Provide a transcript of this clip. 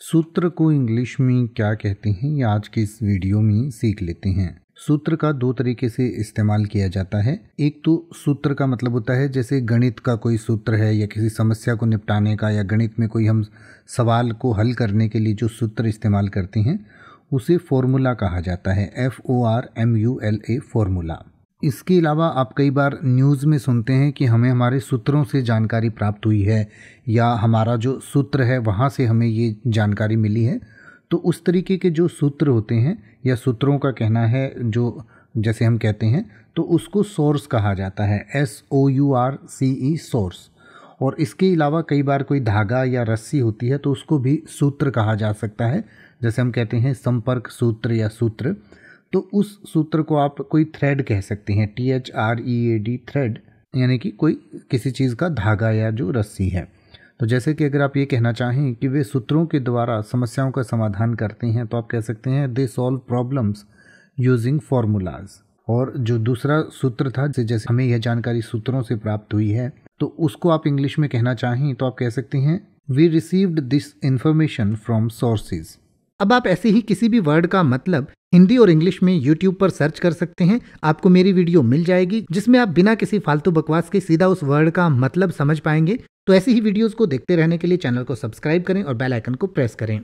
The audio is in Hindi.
सूत्र को इंग्लिश में क्या कहते हैं ये आज के इस वीडियो में सीख लेते हैं। सूत्र का दो तरीके से इस्तेमाल किया जाता है। एक तो सूत्र का मतलब होता है जैसे गणित का कोई सूत्र है या किसी समस्या को निपटाने का, या गणित में कोई हम सवाल को हल करने के लिए जो सूत्र इस्तेमाल करते हैं उसे फॉर्मूला कहा जाता है। FORMULA formula. इसके अलावा आप कई बार न्यूज़ में सुनते हैं कि हमें हमारे सूत्रों से जानकारी प्राप्त हुई है या हमारा जो सूत्र है वहाँ से हमें ये जानकारी मिली है। तो उस तरीके के जो सूत्र होते हैं या सूत्रों का कहना है जो जैसे हम कहते हैं तो उसको सोर्स कहा जाता है। SOURCE source. और इसके अलावा कई बार कोई धागा या रस्सी होती है तो उसको भी सूत्र कहा जा सकता है। जैसे हम कहते हैं संपर्क सूत्र या सूत्र, तो उस सूत्र को आप कोई थ्रेड कह सकते हैं। THREAD थ्रेड, यानी कि कोई किसी चीज़ का धागा या जो रस्सी है। तो जैसे कि अगर आप ये कहना चाहें कि वे सूत्रों के द्वारा समस्याओं का समाधान करते हैं तो आप कह सकते हैं they solve problems using formulas. और जो दूसरा सूत्र था जैसे हमें यह जानकारी सूत्रों से प्राप्त हुई है तो उसको आप इंग्लिश में कहना चाहें तो आप कह सकते हैं we received this information from sources. अब आप ऐसे ही किसी भी वर्ड का मतलब हिंदी और इंग्लिश में YouTube पर सर्च कर सकते हैं। आपको मेरी वीडियो मिल जाएगी जिसमें आप बिना किसी फालतू बकवास के सीधा उस वर्ड का मतलब समझ पाएंगे। तो ऐसी ही वीडियोस को देखते रहने के लिए चैनल को सब्सक्राइब करें और बेल आइकन को प्रेस करें।